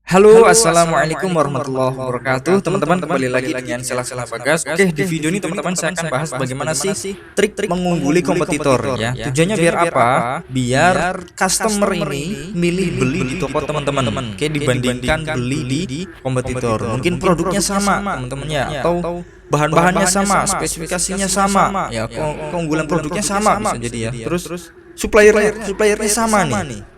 Halo, assalamualaikum warahmatullahi wabarakatuh. Teman-teman, kembali lagi dengan Sela-Sela Bagas. Oke, di video ini teman-teman saya akan bahas bagaimana sih trik mengungguli kompetitor ya. Tujuannya biar apa? Biar customer ini milih beli di toko teman-teman. Oke, dibandingkan beli di kompetitor. Mungkin produknya sama, teman-teman ya, atau bahan-bahannya sama, spesifikasinya sama, ya, keunggulan produknya sama bisa jadi ya. Terus suppliernya sama nih.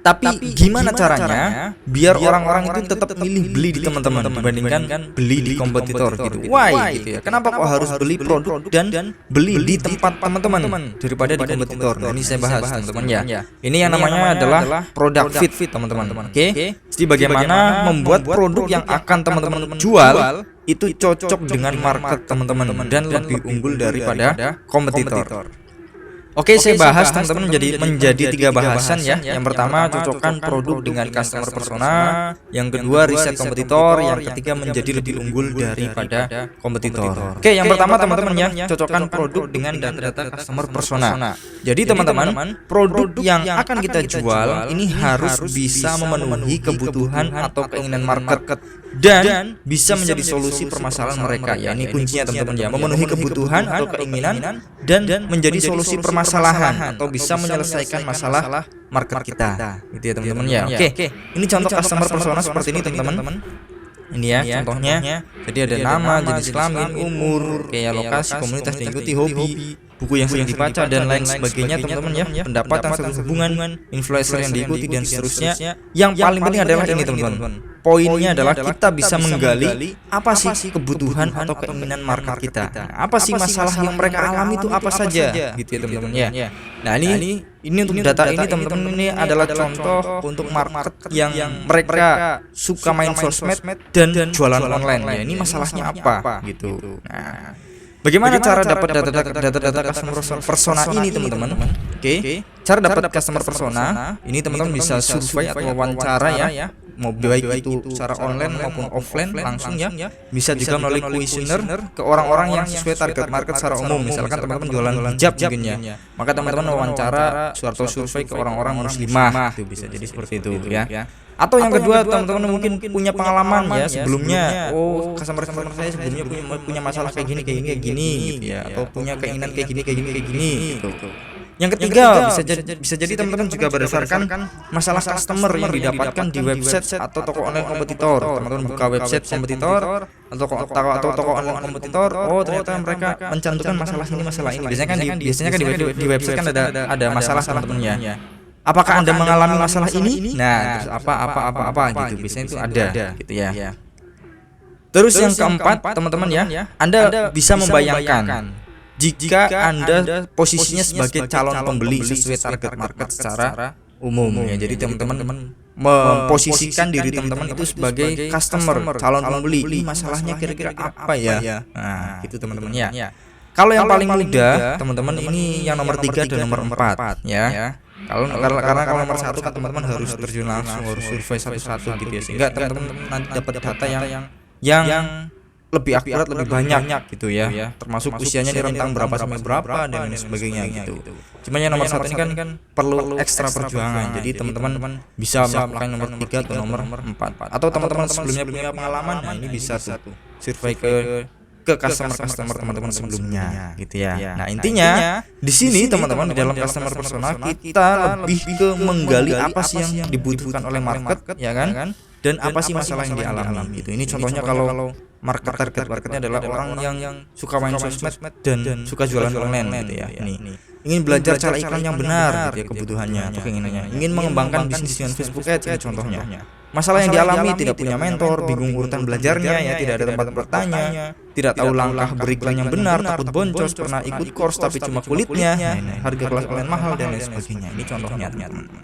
Tapi gimana caranya biar orang-orang itu tetap milih beli di teman-teman dibandingkan beli di kompetitor gitu. Why gitu ya? Kenapa kok harus beli produk dan beli di tempat teman-teman daripada di kompetitor? Nah, ini saya bahas teman-teman ya. Ini yang namanya adalah product fit teman-teman. Oke. Jadi bagaimana membuat produk yang akan teman-teman jual itu cocok dengan market teman-teman dan lebih unggul daripada kompetitor. Oke, saya bahas teman-teman menjadi tiga bahasan ya. Yang pertama, cocokkan produk dengan customer persona. Yang kedua, riset kompetitor. Yang ketiga, menjadi lebih unggul daripada kompetitor. Oke, yang pertama teman-teman ya, cocokkan produk dengan data-data customer persona. Jadi teman-teman, produk yang akan kita jual ini harus bisa memenuhi kebutuhan atau keinginan market dan bisa menjadi solusi permasalahan mereka ya. Ini kuncinya teman-teman ya, memenuhi kebutuhan atau keinginan dan menjadi solusi permasalahan atau bisa menyelesaikan masalah market kita gitu ya teman-teman ya. Oke, ini contoh customer persona seperti ini teman-teman. Ini ya contohnya. Jadi ada nama, jenis kelamin, umur, kayak lokasi, komunitas diikuti, hobi, buku yang sering dibaca dan lain sebagainya teman-teman ya. Pendapatan, status hubungan, influencer yang diikuti dan seterusnya. Yang paling penting adalah ini teman-teman. Poinnya adalah kita bisa menggali apa sih kebutuhan atau keinginan market kita. Apa sih masalah yang mereka alami itu apa saja gitu ya teman-teman ya. Nah, ini untuk data ini teman-teman, ini adalah contoh untuk market yang mereka suka main sosmed dan jualan online ya. Ini masalahnya apa gitu. Nah, bagaimana cara dapat data customer persona ini teman-teman? Oke, cara dapat customer persona ini teman-teman bisa survei atau wawancara ya. Mau baik itu secara online maupun offline langsung ya. Bisa juga melalui kuesioner ke orang-orang yang sesuai target market secara umum. Misalkan teman-teman jualan hijab mungkin ya, maka teman-teman wawancara atau survei ke orang-orang muslimah, itu bisa jadi seperti itu ya. Atau yang kedua, teman-teman mungkin punya pengalaman ya sebelumnya. Oh, customer saya sebelumnya punya masalah kayak gini gitu ya, atau punya keinginan kayak gini gitu. Yang ketiga, bisa jadi teman-teman juga berdasarkan masalah customer yang didapatkan di website atau toko online kompetitor. Teman-teman buka website kompetitor atau toko online kompetitor. Oh, ternyata mereka mencantumkan masalah ini. Biasanya kan di website kan ada masalah teman-teman ya. Apakah Anda mengalami masalah ini? Nah, terus apa gitu. Biasanya itu ada gitu ya. Terus yang keempat, teman-teman ya, Anda bisa membayangkan jika Anda posisinya sebagai calon pembeli sesuai target market secara umum ya. Jadi teman-teman memposisikan diri teman-teman itu sebagai customer, calon pembeli. Ini masalahnya kira-kira apa ya? Nah, gitu teman-teman ya. Kalau yang paling mudah, teman-teman, ini yang nomor 3 dan nomor 4 ya. Karena kalau nomor 1 kan teman-teman harus terjun langsung, harus survei satu-satu gitu ya, sehingga teman-teman nanti dapat data yang lebih akurat, lebih banyak gitu ya. Termasuk usianya di rentang berapa sampai berapa dan lain sebagainya gitu. Cuma yang nomor 1 ini kan perlu ekstra perjuangan. Jadi teman-teman bisa melakukan nomor 3 atau nomor 4. Atau teman-teman sebelumnya punya pengalaman, nah ini bisa survei ke customer teman-teman sebelumnya gitu ya. Nah, intinya di sini teman-teman, di dalam customer persona kita lebih ke menggali apa sih yang dibutuhkan oleh market ya kan, dan apa sih masalah yang dialami gitu. Ini contohnya kalau target marketnya adalah orang yang suka main sosmed dan suka jualan online gitu ya. Ini ingin belajar cara iklan yang benar gitu ya, kebutuhannya atau keinginannya. Ingin mengembangkan bisnis dengan Facebook Ads ini contohnya. Masalah yang dialami, tidak punya mentor, bingung urutan belajarnya ya, tidak ada tempat bertanya, tidak tahu langkah beriklan yang benar, takut boncos, pernah ikut course tapi cuma kulitnya, harga kelas online mahal dan lain sebagainya. Ini contohnya teman-teman.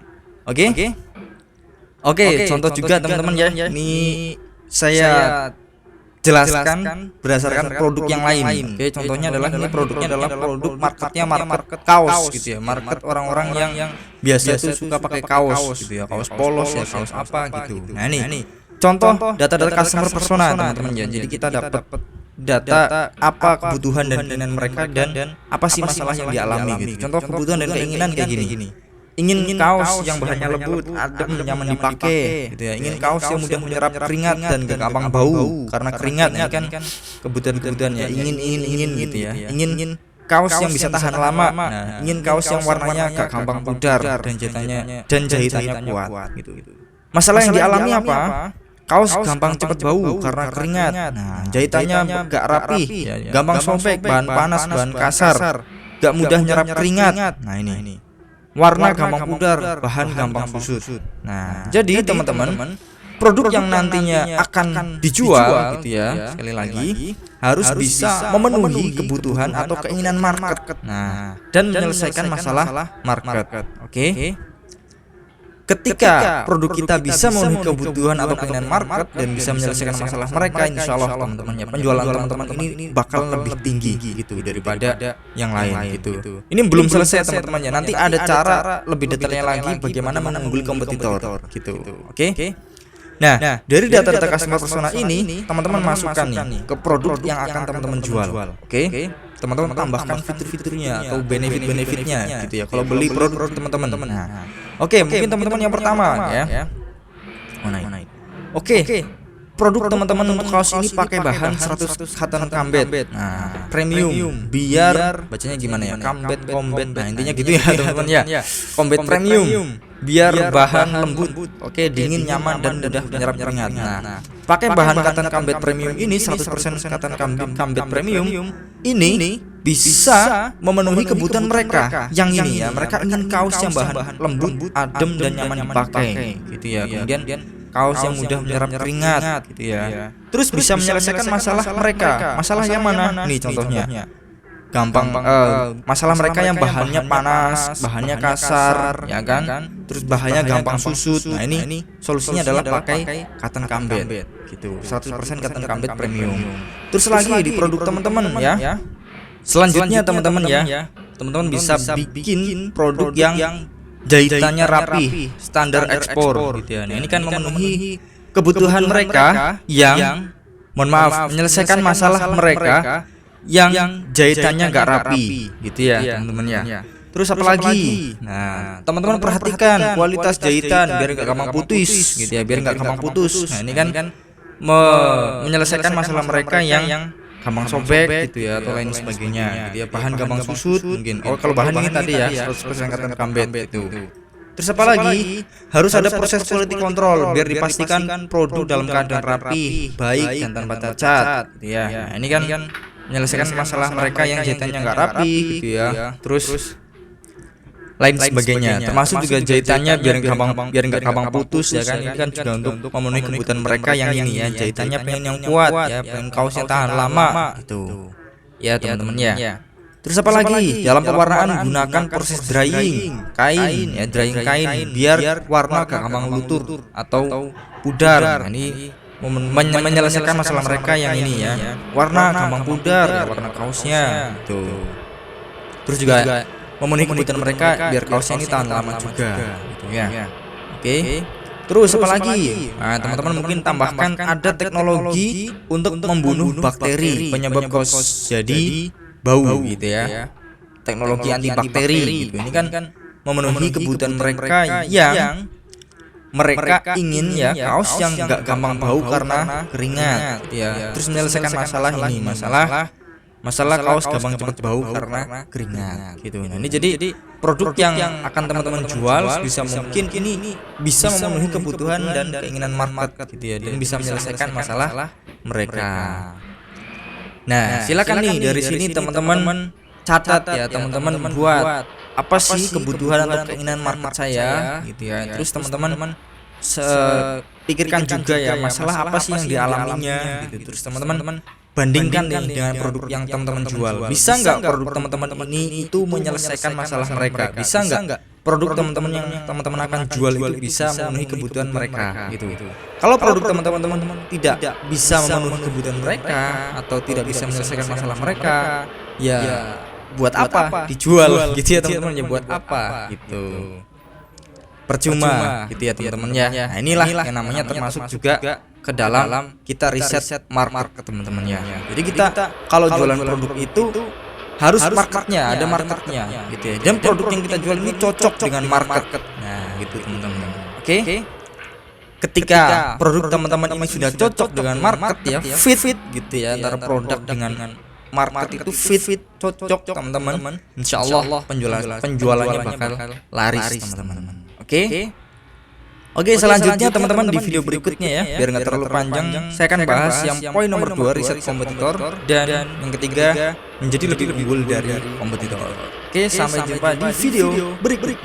Oke, contoh juga teman-teman ya. Ini saya jelaskan berdasarkan produk yang lain. Oke, contohnya adalah ini produknya adalah produk marketnya market kaos gitu ya. Market orang-orang yang biasa itu suka pakai kaos gitu ya, kaos polos ya, kaos apa gitu. Nah, ini contoh data-data customer persona teman-teman ya. Jadi kita dapat data apa kebutuhan dan keinginan mereka dan apa sih masalah yang dialami gitu. Contoh kebutuhan dan keinginan kayak gini. ingin kaos yang bahannya lembut, adem, nyaman dipakai gitu ya. Ingin kaos yang mudah menyerap keringat dan gak gampang bau karena keringat ya kan kebutuhan-kebutuhan ya. Ingin gitu ya. Ingin kaos yang bisa tahan lama. Nah, ingin kaos yang warnanya gak gampang pudar dan jahitannya kuat gitu. Masalah yang dialami apa? Kaos gampang cepat bau karena keringat. Nah, jahitannya gak rapi, ya, gampang sobek, bahan panas, bahan kasar, gak mudah nyerap keringat. Nah, ini. Warna gampang pudar, bahan gampang susut. Nah, jadi teman-teman, produk yang nantinya akan dijual gitu ya, sekali lagi harus bisa memenuhi kebutuhan atau keinginan market. Nah, dan menyelesaikan masalah market. Oke. Ketika produk kita bisa memenuhi kebutuhan atau keinginan market dan bisa menyelesaikan masalah mereka, insya Allah teman-teman ya, penjualan teman-teman ini bakal lebih tinggi gitu daripada yang lain gitu. Ini belum selesai teman-teman ya, nanti ada cara lebih detailnya lagi bagaimana mengungguli kompetitor gitu. Oke. Nah, dari data-data customer persona ini teman-teman masukkan nih ke produk yang akan teman-teman jual. Oke. Teman-teman tambahkan fitur-fiturnya atau benefit-benefitnya gitu ya kalau beli produk teman-teman. Nah, oke, mungkin teman-teman yang pertama ya. Oke. Produk teman-teman untuk kaos ini pakai bahan 100 cotton combat. Nah, premium biar bacanya gimana ya? Combat. Nah, intinya gitu ya teman-teman ya. Combat premium biar bahan lembut, oke, dingin, nyaman dan mudah menyerap keringat. Nah, pakai bahan cotton combat premium ini 100% cotton combat premium ini bisa memenuhi kebutuhan mereka yang ini ya. Mereka ingin kaos yang bahan lembut, adem dan nyaman dipakai gitu ya. Kemudian kaos yang mudah menyerap keringat gitu ya. Terus bisa menyelesaikan masalah mereka. Masalah yang mana? Nih contohnya. Gampang masalah mereka yang bahannya panas, bahannya kasar, ya kan? Terus bahannya gampang susut. Nah, ini solusinya adalah pakai cotton combat gitu. 100% cotton combat premium. Terus lagi di produk teman-teman ya. Selanjutnya teman-teman ya, teman-teman bisa bikin produk yang jahitannya rapi, standar ekspor gitu ya. Nah, ini kan memenuhi kebutuhan mereka yang menyelesaikan masalah mereka yang jahitannya gak rapi gitu ya teman-teman ya. Terus apa lagi? Nah, teman-teman perhatikan kualitas jahitan biar gak gampang putus gitu ya, biar gak gampang putus. Nah, ini kan menyelesaikan masalah mereka yang gampang sobek gitu ya atau lain sebagainya gitu ya. Bahan gampang susut mungkin. Oh, kalau bahan ini tadi ya 100% cotton combat itu. Terus apa lagi? Harus ada proses quality control biar dipastikan produk dalam keadaan rapi, baik dan tanpa cacat gitu ya. Nah, ini kan menyelesaikan masalah mereka yang jahitannya nggak rapi gitu ya. Terus lain sebagainya, termasuk juga jahitannya biar nggak gampang putus ya kan. Ini kan juga untuk memenuhi kebutuhan mereka yang ini ya, jahitannya pengen yang kuat ya, pengen kaosnya tahan lama gitu ya teman-teman ya. Terus apa lagi? Dalam pewarnaan gunakan proses drying kain ya, drying kain biar warna gak gampang luntur atau pudar. Nah, ini menyelesaikan masalah mereka yang ini ya, warna gampang pudar ya, warna kaosnya tuh. Terus juga memenuhi kebutuhan mereka biar kaosnya ini tahan lama juga gitu ya. Oke. Terus apa lagi? Nah, teman-teman mungkin tambahkan ada teknologi untuk membunuh bakteri penyebab kaos jadi bau gitu ya. Teknologi antibakteri gitu. Ini kan memenuhi kebutuhan mereka yang mereka ingin ya kaos yang nggak gampang bau karena keringat ya. Terus menyelesaikan masalah ini, masalah kaos gampang cepat bau karena keringat gitu. Nah, ini jadi produk yang akan teman-teman jual bisa mungkin ini bisa memenuhi kebutuhan dan keinginan market gitu ya, dan bisa menyelesaikan masalah mereka. Nah, silakan nih dari sini teman-teman catat ya, teman-teman buat apa sih kebutuhan atau keinginan market saya gitu ya. Terus teman-teman pikirkan juga ya masalah apa sih yang dialaminya gitu. Terus teman-teman bandingkan nih dengan produk yang teman-teman jual. Bisa nggak produk teman-teman ini itu menyelesaikan masalah mereka? Bisa nggak produk teman-teman yang teman-teman akan jual itu bisa memenuhi kebutuhan mereka gitu. Kalau produk teman-teman tidak bisa memenuhi kebutuhan mereka atau tidak bisa menyelesaikan masalah mereka, ya buat apa dijual gitu ya teman-teman, ya buat apa gitu, percuma gitu ya teman-teman ya. Nah, inilah yang namanya termasuk juga ke dalam kita riset market teman-teman ya. Jadi kita kalau jualan produk itu harus marketnya, ada marketnya gitu ya. Dan produk yang kita jual ini cocok dengan market. Nah, gitu teman-teman. Oke. Ketika produk teman-teman ini sudah cocok dengan market ya, fit gitu ya, antara produk dengan market itu fit cocok teman-teman. Insyaallah penjualannya bakal laris teman-teman. Oke, selanjutnya teman-teman di video berikutnya ya, biar nggak terlalu panjang, saya akan bahas yang poin nomor 2, riset kompetitor, dan yang ketiga menjadi lebih unggul dari kompetitor. Oke, sampai jumpa di video berikutnya.